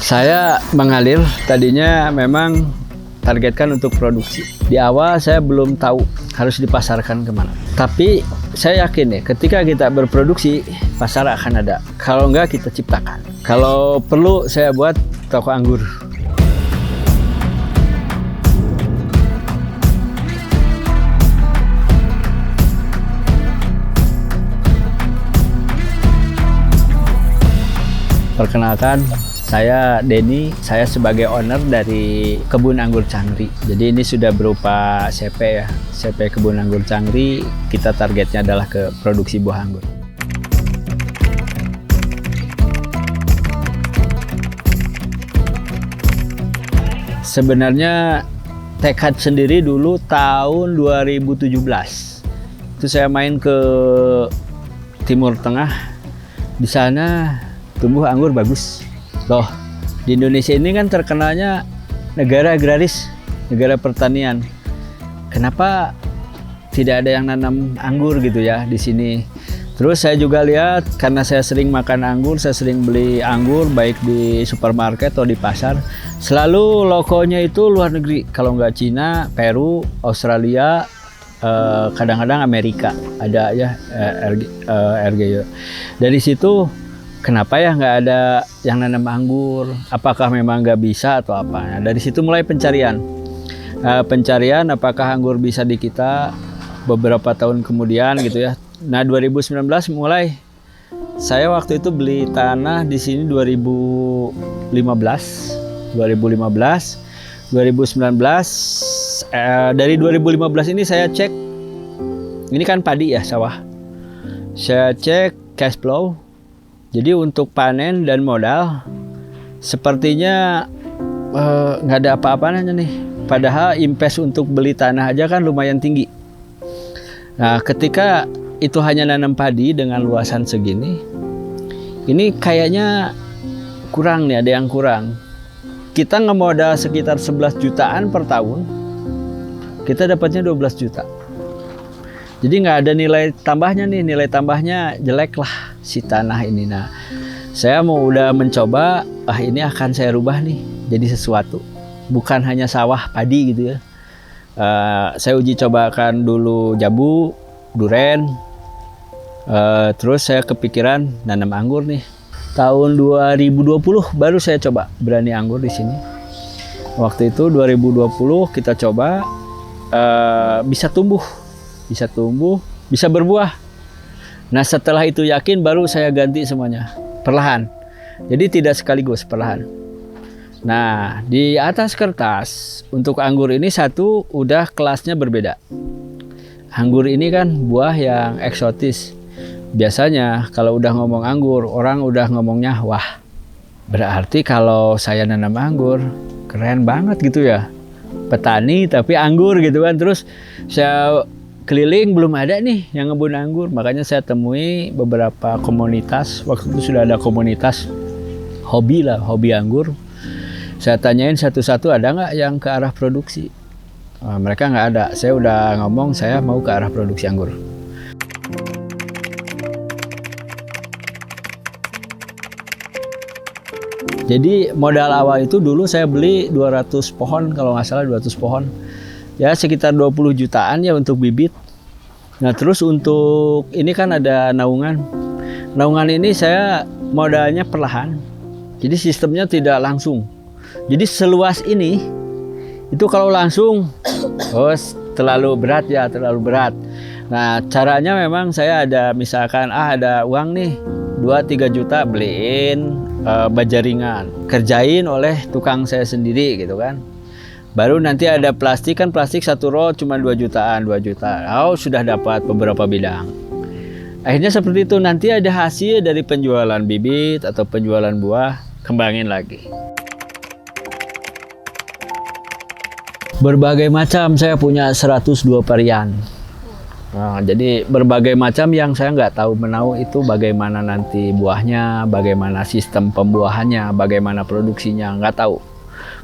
Saya mengalir, tadinya memang targetkan untuk produksi. Di awal saya belum tahu harus dipasarkan kemana. Tapi saya yakin ya, ketika kita berproduksi, pasar akan ada. Kalau enggak, kita ciptakan. Kalau perlu, saya buat toko anggur. Perkenalkan, saya Denny, saya sebagai owner dari Kebun Anggur Cangri. Jadi ini sudah berupa CP ya, CP Kebun Anggur Cangri. Kita targetnya adalah ke produksi buah anggur. Sebenarnya tekad sendiri dulu tahun 2017. Itu saya main ke Timur Tengah. Di sana tumbuh anggur bagus. Loh, di Indonesia ini kan terkenalnya negara agraris, negara pertanian. Kenapa tidak ada yang nanam anggur gitu ya di sini? Terus saya juga lihat, karena saya sering makan anggur, saya sering beli anggur baik di supermarket atau di pasar. Selalu logonya itu luar negeri. Kalau nggak Cina, Peru, Australia, kadang-kadang Amerika ada ya, RG. Dari situ kenapa ya nggak ada yang nanam anggur? Apakah memang nggak bisa atau apa? Nah, dari situ mulai pencarian. Pencarian apakah anggur bisa di kita beberapa tahun kemudian gitu ya. Nah 2019 mulai saya waktu itu beli tanah di sini 2019 dari 2015 ini saya cek, ini kan padi ya, sawah. Saya cek cash flow. Jadi untuk panen dan modal sepertinya nggak ada apa-apanya nih. Padahal invest untuk beli tanah aja kan lumayan tinggi. Nah ketika itu hanya nanam padi dengan luasan segini, ini kayaknya kurang nih, ada yang kurang. Kita ngemodal sekitar 11 jutaan per tahun, kita dapatnya 12 juta. Jadi nggak ada nilai tambahnya nih, nilai tambahnya jelek lah si tanah ini. Nah, saya mau udah mencoba, ini akan saya rubah nih jadi sesuatu, bukan hanya sawah padi gitu ya. Saya uji cobakan dulu jambu, duren, terus saya kepikiran nanam anggur nih. Tahun 2020 baru saya coba berani anggur di sini. Waktu itu 2020 kita coba, bisa tumbuh, bisa berbuah. Nah setelah itu yakin baru saya ganti semuanya, perlahan. Jadi tidak sekaligus, perlahan. Nah di atas kertas untuk anggur ini satu udah kelasnya berbeda. Anggur ini kan buah yang eksotis. Biasanya kalau udah ngomong anggur, orang udah ngomongnya wah. Berarti kalau saya nanam anggur, keren banget gitu ya. Petani tapi anggur gitu kan. Terus saya keliling belum ada nih yang ngebun anggur. Makanya saya temui beberapa komunitas. Waktu itu sudah ada komunitas hobi lah, hobi anggur. Saya tanyain satu-satu ada nggak yang ke arah produksi. Mereka nggak ada. Saya udah ngomong saya mau ke arah produksi anggur. Jadi modal awal itu dulu saya beli 200 pohon, kalau nggak salah 200 pohon. Ya sekitar 20 jutaan ya untuk bibit. Nah terus untuk ini kan ada naungan. Naungan ini saya modalnya perlahan. Jadi sistemnya tidak langsung. Jadi seluas ini, itu kalau langsung, terlalu berat ya, terlalu berat. Nah caranya memang saya ada misalkan ada uang nih 2-3 juta beliin baja ringan, kerjain oleh tukang saya sendiri gitu kan. Baru nanti ada plastik, kan plastik satu roll cuma 2 jutaan, 2 juta. Oh sudah dapat beberapa bidang. Akhirnya seperti itu, nanti ada hasil dari penjualan bibit atau penjualan buah, kembangin lagi. Berbagai macam, saya punya 102 varian. Nah, jadi berbagai macam yang saya nggak tahu menau itu bagaimana nanti buahnya, bagaimana sistem pembuahannya, bagaimana produksinya, nggak tahu.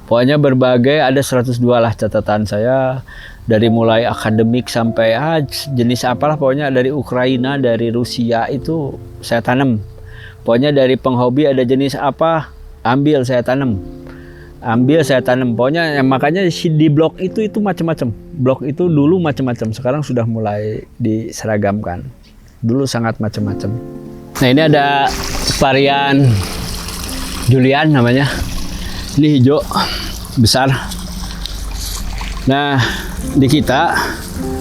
Pokoknya berbagai, ada 102 lah catatan saya. Dari mulai akademik sampai jenis apalah, pokoknya dari Ukraina, dari Rusia itu saya tanam. Pokoknya dari penghobi ada jenis apa, ambil saya tanam. Pokoknya makanya di blok itu macam-macam. Blok itu dulu macam-macam, sekarang sudah mulai diseragamkan. Dulu sangat macam-macam. Nah, ini ada varian Julian namanya. Ini hijau besar. Nah, di kita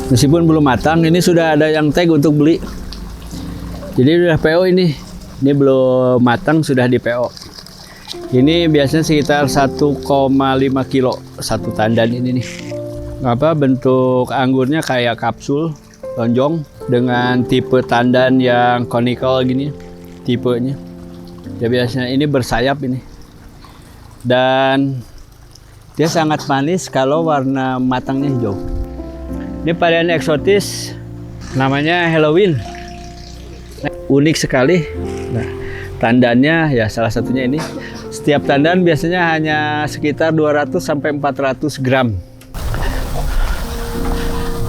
meskipun belum matang, ini sudah ada yang tag untuk beli. Jadi sudah PO ini. Ini belum matang sudah di PO. Ini biasanya sekitar 1,5 kilo satu tandan ini nih. Bentuk anggurnya kayak kapsul lonjong dengan tipe tandan yang conical gini tipenya. Ya biasanya ini bersayap ini. Dan dia sangat manis kalau warna matangnya hijau. Ini varian eksotis namanya Halloween. Unik sekali. Nah, tandannya ya salah satunya ini. Setiap tandan biasanya hanya sekitar 200 sampai 400 gram.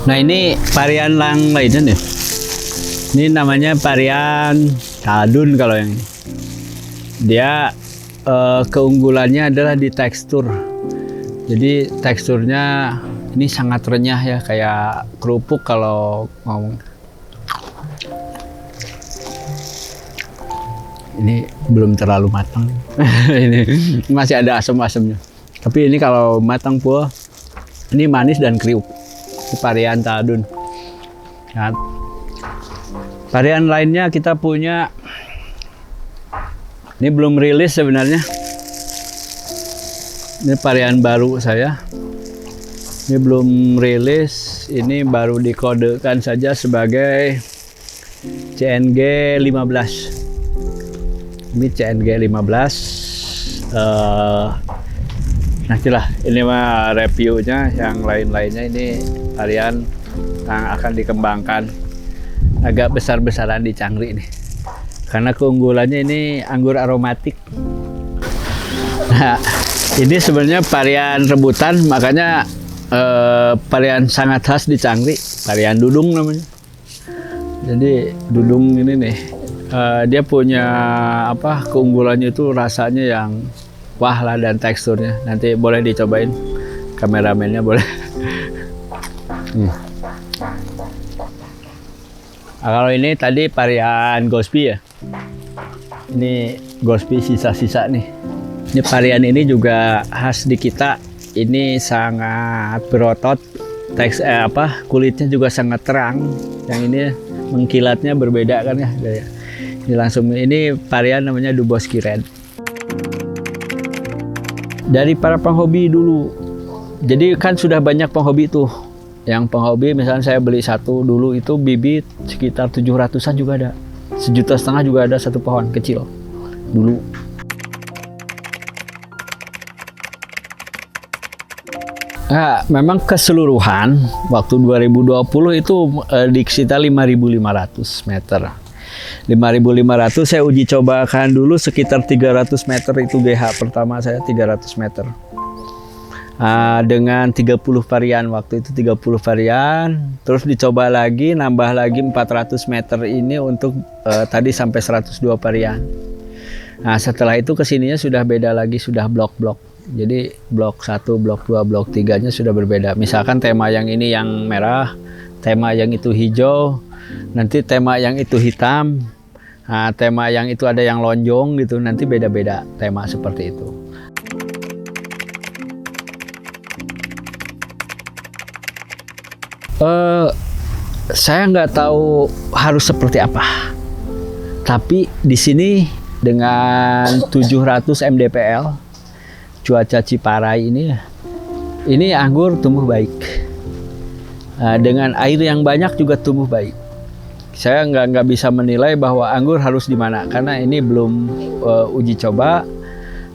Nah, ini varian yang lainnya nih. Ini namanya varian Taladun kalau yang ini. Dia keunggulannya adalah di tekstur. Jadi teksturnya ini sangat renyah ya, kayak kerupuk kalau ngomong. Ini belum terlalu matang. Ini masih ada asam-asamnya. Tapi ini kalau matang full, ini manis dan kriuk. Ini varian Taladun. Nah, varian lainnya kita punya. Ini belum rilis sebenarnya. Ini varian baru saya. Ini belum rilis. Ini baru dikodekan saja sebagai CNG 15. Ini CNG 15. Nantilah ini mah reviewnya, yang lain-lainnya ini varian yang akan dikembangkan agak besar-besaran di Cangri nih. Karena keunggulannya ini anggur aromatik. Nah, ini sebenarnya varian rebutan, makanya varian sangat khas di Cangri, varian Dudung namanya. Jadi Dudung ini nih. Dia punya keunggulannya itu rasanya yang wah lah, dan teksturnya nanti boleh dicobain, kameramennya boleh. Nah, kalau ini tadi varian Gospi ya, ini Gospi sisa-sisa nih. Ini varian ini juga khas di kita, ini sangat berotot, kulitnya juga sangat terang. Yang ini mengkilatnya berbeda kan ya. Ini langsung, ini varian namanya Duboski Red. Dari para penghobi dulu, jadi kan sudah banyak penghobi tuh. Yang penghobi misalnya saya beli satu dulu itu bibit sekitar 700-an juga ada. 1,5 juta juga ada satu pohon kecil dulu. Nah, memang keseluruhan waktu 2020 itu di sekitar 5.500 meter. 5.500 saya uji cobakan dulu sekitar 300 meter, itu GH pertama saya 300 meter. Dengan 30 varian, waktu itu 30 varian, terus dicoba lagi, nambah lagi 400 meter ini untuk tadi sampai 102 varian. Nah, setelah itu kesininya sudah beda lagi, sudah blok-blok. Jadi blok 1, blok 2, blok 3-nya sudah berbeda. Misalkan tema yang ini yang merah, tema yang itu hijau, nanti tema yang itu hitam, tema yang itu ada yang lonjong gitu, nanti beda-beda tema seperti itu. Saya nggak tahu harus seperti apa, tapi di sini dengan 700 mdpl cuaca Ciparai ini anggur tumbuh baik. Dengan air yang banyak juga tumbuh baik. Saya nggak bisa menilai bahwa anggur harus di mana, karena ini belum uji coba.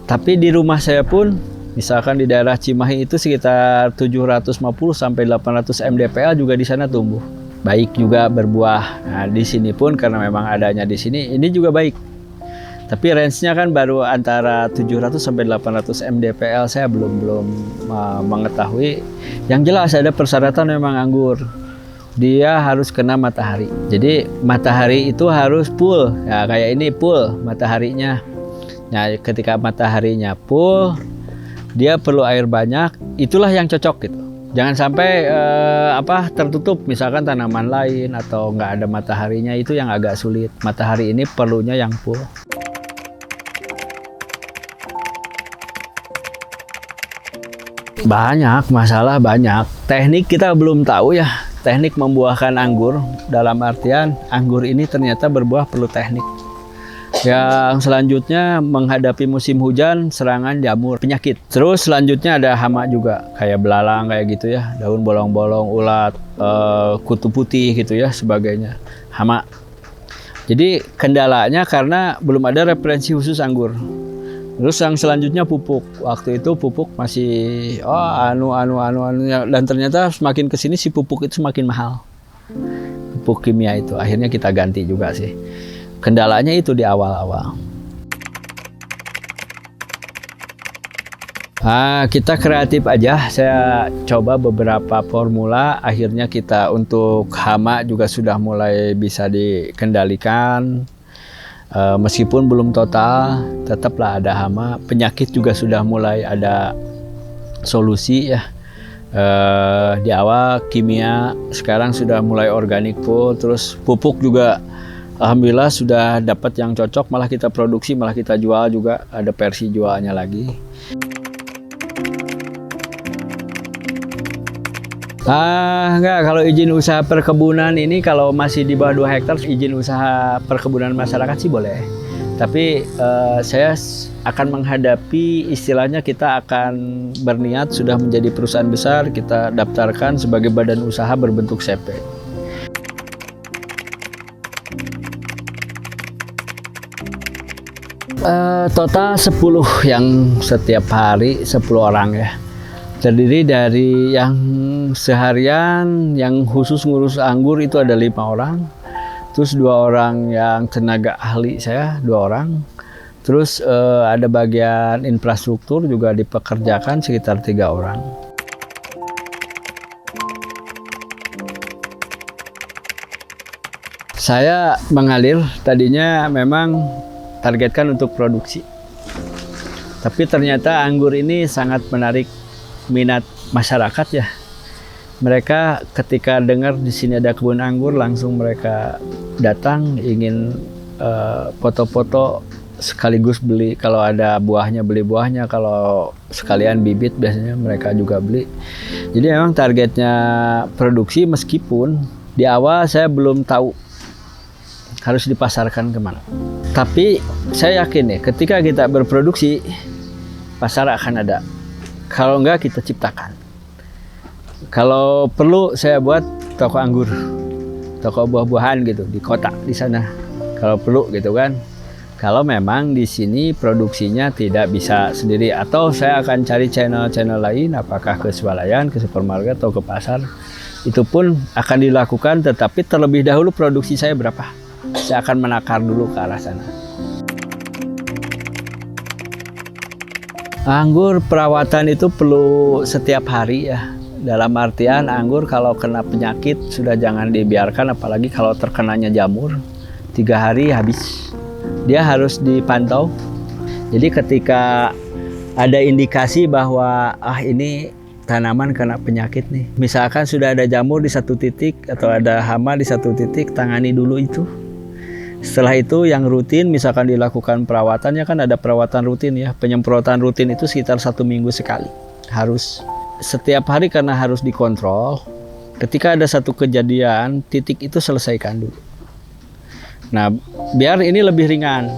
Tapi di rumah saya pun, misalkan di daerah Cimahi itu sekitar 750 sampai 800 mdpl juga di sana tumbuh baik juga berbuah. Nah, di sini pun karena memang adanya di sini, ini juga baik. Tapi range-nya kan baru antara 700 sampai 800 mdpl, saya belum mengetahui. Yang jelas ada persyaratan memang anggur. Dia harus kena matahari. Jadi matahari itu harus full. Ya, kayak ini full mataharinya. Nah, ketika mataharinya full, dia perlu air banyak, itulah yang cocok gitu. Jangan sampai tertutup, misalkan tanaman lain atau nggak ada mataharinya, itu yang agak sulit. Matahari ini perlunya yang full. Banyak masalah, banyak. Teknik kita belum tahu ya. Teknik membuahkan anggur, dalam artian anggur ini ternyata berbuah perlu teknik. Yang selanjutnya menghadapi musim hujan, serangan jamur, penyakit. Terus selanjutnya ada hama juga, kayak belalang kayak gitu ya, daun bolong-bolong, ulat, kutu putih gitu ya, sebagainya. Hama. Jadi kendalanya karena belum ada referensi khusus anggur. Terus yang selanjutnya pupuk. Waktu itu pupuk masih dan ternyata semakin kesini si pupuk itu semakin mahal. Pupuk kimia itu akhirnya kita ganti juga sih. Kendalanya itu di awal-awal. Kita kreatif aja. Saya coba beberapa formula. Akhirnya kita untuk hama juga sudah mulai bisa dikendalikan. Meskipun belum total, tetaplah ada hama. Penyakit juga sudah mulai ada solusi ya. Di awal kimia, sekarang sudah mulai organik full. Terus pupuk juga alhamdulillah sudah dapat yang cocok. Malah kita produksi, malah kita jual juga. Ada versi jualnya lagi. Enggak, kalau izin usaha perkebunan ini kalau masih di bawah 2 hektar, izin usaha perkebunan masyarakat sih boleh. Tapi saya akan menghadapi, istilahnya kita akan berniat sudah menjadi perusahaan besar, kita daftarkan sebagai badan usaha berbentuk CP. Total 10 yang setiap hari, 10 orang ya. Terdiri dari yang seharian, yang khusus ngurus anggur itu ada 5 orang. Terus 2 orang yang tenaga ahli saya, 2 orang. Terus ada bagian infrastruktur juga dipekerjakan sekitar 3 orang. Saya mengalir, tadinya memang targetkan untuk produksi. Tapi ternyata anggur ini sangat menarik minat masyarakat ya. Mereka ketika dengar di sini ada kebun anggur, langsung mereka datang ingin foto-foto sekaligus beli. Kalau ada buahnya beli buahnya, kalau sekalian bibit biasanya mereka juga beli. Jadi memang targetnya produksi, meskipun di awal saya belum tahu harus dipasarkan kemana. Tapi saya yakin ya, ketika kita berproduksi pasar akan ada. Kalau enggak kita ciptakan. Kalau perlu saya buat toko anggur, toko buah-buahan gitu di kota di sana. Kalau perlu gitu kan. Kalau memang di sini produksinya tidak bisa sendiri, atau saya akan cari channel-channel lain, apakah ke swalayan, ke supermarket atau ke pasar. Itu pun akan dilakukan, tetapi terlebih dahulu produksi saya berapa. Saya akan menakar dulu ke arah sana. Anggur perawatan itu perlu setiap hari ya. Dalam artian anggur kalau kena penyakit sudah jangan dibiarkan, apalagi kalau terkenanya jamur. 3 hari habis. Dia harus dipantau. Jadi ketika ada indikasi bahwa ini tanaman kena penyakit nih. Misalkan sudah ada jamur di 1 titik atau ada hama di 1 titik, tangani dulu itu. Setelah itu yang rutin, misalkan dilakukan perawatannya, kan ada perawatan rutin ya. Penyemprotan rutin itu sekitar 1 minggu sekali. Harus setiap hari karena harus dikontrol. Ketika ada satu kejadian, titik itu selesaikan dulu. Nah, biar ini lebih ringan.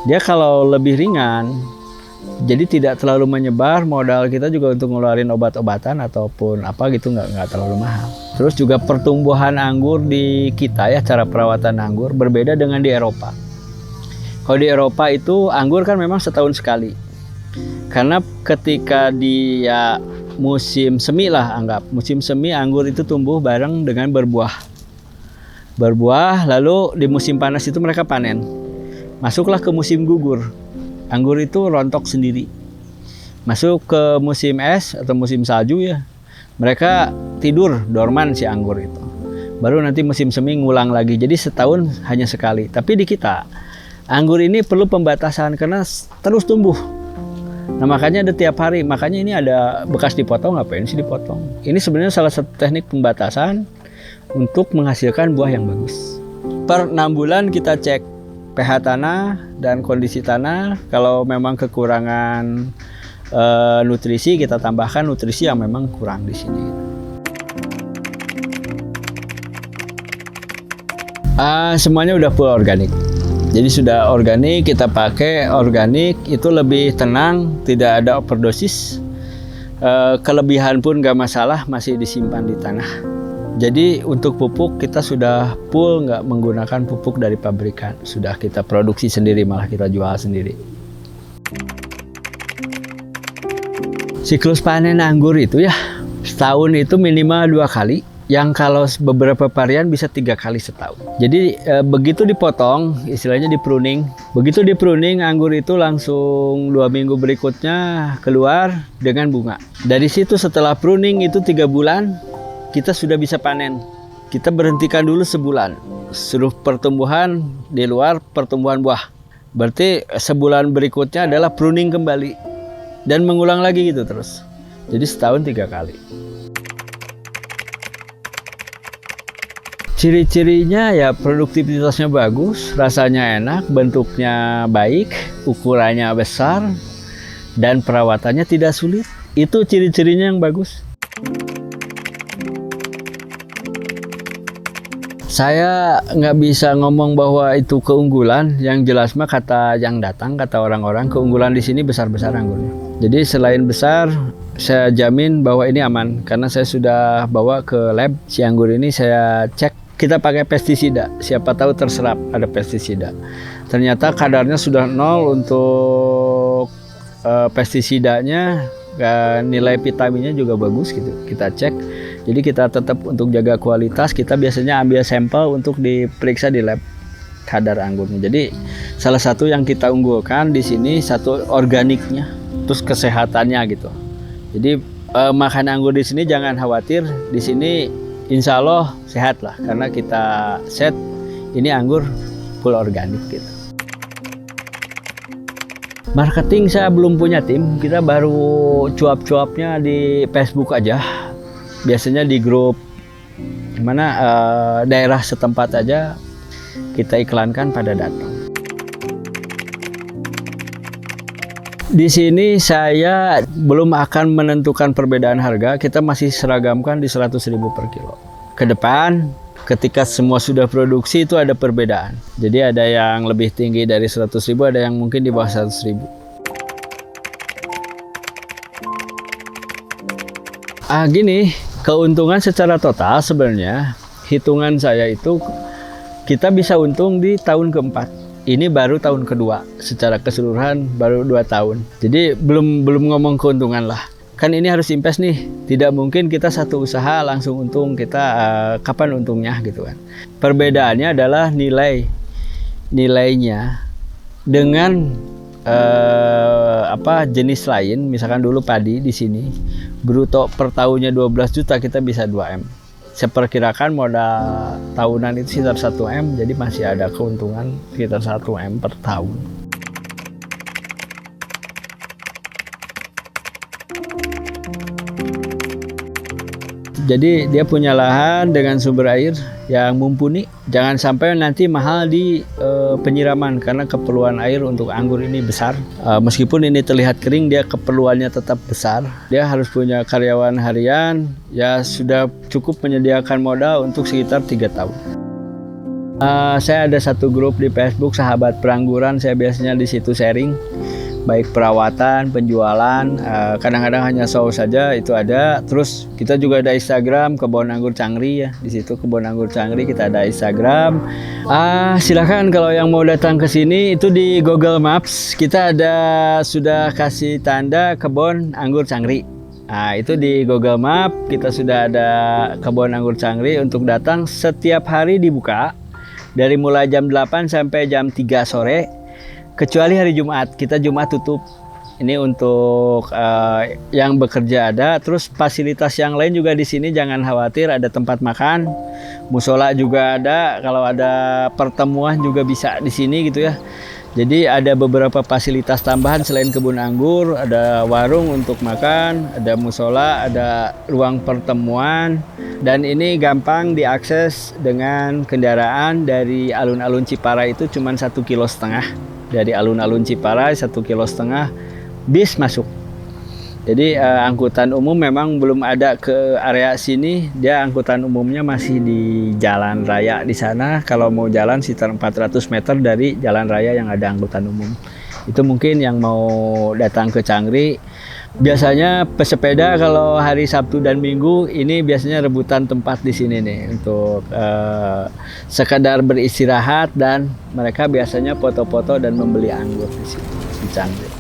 Dia kalau lebih ringan, jadi tidak terlalu menyebar, modal kita juga untuk ngeluarin obat-obatan ataupun apa gitu nggak terlalu mahal. Terus juga pertumbuhan anggur di kita ya, cara perawatan anggur berbeda dengan di Eropa. Kalau di Eropa itu anggur kan memang setahun sekali. Karena ketika dia musim semi lah, anggap musim semi anggur itu tumbuh bareng dengan berbuah. Berbuah, lalu di musim panas itu mereka panen. Masuklah ke musim gugur. Anggur itu rontok sendiri. Masuk ke musim es atau musim salju ya. Mereka tidur dorman si anggur itu. Baru nanti musim semi ngulang lagi. Jadi setahun hanya sekali. Tapi di kita Anggur ini perlu pembatasan karena terus tumbuh. Nah makanya ada tiap hari, makanya ini ada bekas dipotong, ngapain sih dipotong. Ini sebenarnya salah satu teknik pembatasan untuk menghasilkan buah yang bagus. Per 6 bulan kita cek pH tanah dan kondisi tanah. Kalau memang kekurangan nutrisi, kita tambahkan nutrisi yang memang kurang di sini. Semuanya udah full organik. Jadi sudah organik, kita pakai organik, itu lebih tenang, tidak ada overdosis. Kelebihan pun gak masalah, masih disimpan di tanah. Jadi untuk pupuk kita sudah full, nggak menggunakan pupuk dari pabrikan. Sudah kita produksi sendiri, malah kita jual sendiri. Siklus panen anggur itu ya, setahun itu minimal 2 kali. Yang kalau beberapa varian bisa 3 kali setahun. Jadi begitu dipotong, istilahnya di pruning. Begitu di pruning, anggur itu langsung 2 minggu berikutnya keluar dengan bunga. Dari situ setelah pruning itu 3 bulan, kita sudah bisa panen. Kita berhentikan dulu sebulan. Seluruh pertumbuhan di luar pertumbuhan buah. Berarti sebulan berikutnya adalah pruning kembali. Dan mengulang lagi gitu terus. Jadi setahun 3 kali. Ciri-cirinya ya produktivitasnya bagus, rasanya enak, bentuknya baik, ukurannya besar, dan perawatannya tidak sulit. Itu ciri-cirinya yang bagus. Saya nggak bisa ngomong bahwa itu keunggulan, yang jelas mah kata yang datang, kata orang-orang, keunggulan di sini besar-besar anggurnya. Jadi selain besar, saya jamin bahwa ini aman, karena saya sudah bawa ke lab, si anggur ini saya cek. Kita pakai pestisida, siapa tahu terserap ada pestisida. Ternyata kadarnya sudah 0 untuk pestisidanya, nilai vitaminnya juga bagus gitu. Kita cek, jadi kita tetap untuk jaga kualitas, kita biasanya ambil sampel untuk diperiksa di lab kadar anggurnya. Jadi salah satu yang kita unggulkan di sini satu organiknya, terus kesehatannya gitu. Jadi makan anggur di sini jangan khawatir, di sini insya Allah sehat lah, karena kita set ini anggur full organik gitu. Marketing saya belum punya tim, kita baru cuap-cuapnya di Facebook aja. Biasanya di grup mana daerah setempat aja kita iklankan pada datang. Di sini saya belum akan menentukan perbedaan harga, kita masih seragamkan di 100.000 per kilo. Ke depan, ketika semua sudah produksi itu ada perbedaan. Jadi ada yang lebih tinggi dari 100.000, ada yang mungkin di bawah 100.000. Gini, keuntungan secara total sebenarnya, hitungan saya itu kita bisa untung di tahun keempat. Ini baru tahun kedua, secara keseluruhan baru 2 tahun. Jadi belum ngomong keuntungan lah. Kan ini harus invest nih. Tidak mungkin kita satu usaha langsung untung. Kita kapan untungnya gitu kan. Perbedaannya adalah nilainya dengan jenis lain. Misalkan dulu padi di sini bruto per tahunnya 12 juta, kita bisa 2M. Saya perkirakan modal tahunan itu sekitar 1M, jadi masih ada keuntungan sekitar 1M per tahun. Jadi dia punya lahan dengan sumber air yang mumpuni. Jangan sampai nanti mahal di penyiraman, karena keperluan air untuk anggur ini besar. Meskipun ini terlihat kering, dia keperluannya tetap besar. Dia harus punya karyawan harian, ya sudah cukup menyediakan modal untuk sekitar 3 tahun. Saya ada satu grup di Facebook, Sahabat Perangguran. Saya biasanya di situ sharing, baik perawatan, penjualan, kadang-kadang hanya show saja itu ada. Terus kita juga ada Instagram Kebun Anggur Cangri ya. Di situ Kebun Anggur Cangri kita ada Instagram. Silakan kalau yang mau datang ke sini, itu di Google Maps kita ada sudah kasih tanda Kebun Anggur Cangri. Itu di Google Map kita sudah ada Kebun Anggur Cangri. Untuk datang setiap hari dibuka dari mulai jam 8 sampai jam 3 sore. Kecuali hari Jumat, kita Jumat tutup. Ini untuk yang bekerja ada. Terus fasilitas yang lain juga di sini jangan khawatir, ada tempat makan, musola juga ada. Kalau ada pertemuan juga bisa di sini gitu ya. Jadi ada beberapa fasilitas tambahan selain kebun anggur, ada warung untuk makan, ada musola, ada ruang pertemuan, dan ini gampang diakses dengan kendaraan dari alun-alun Cipara itu cuma 1,5 km. Dari alun-alun Cipara 1,5 km bis masuk. Jadi angkutan umum memang belum ada ke area sini. Dia angkutan umumnya masih di jalan raya di sana. Kalau mau jalan sekitar 400 meter dari jalan raya yang ada angkutan umum. Itu mungkin yang mau datang ke Cangri. Biasanya pesepeda kalau hari Sabtu dan Minggu ini biasanya rebutan tempat di sini nih untuk sekadar beristirahat, dan mereka biasanya foto-foto dan membeli anggur di sini di Cangri.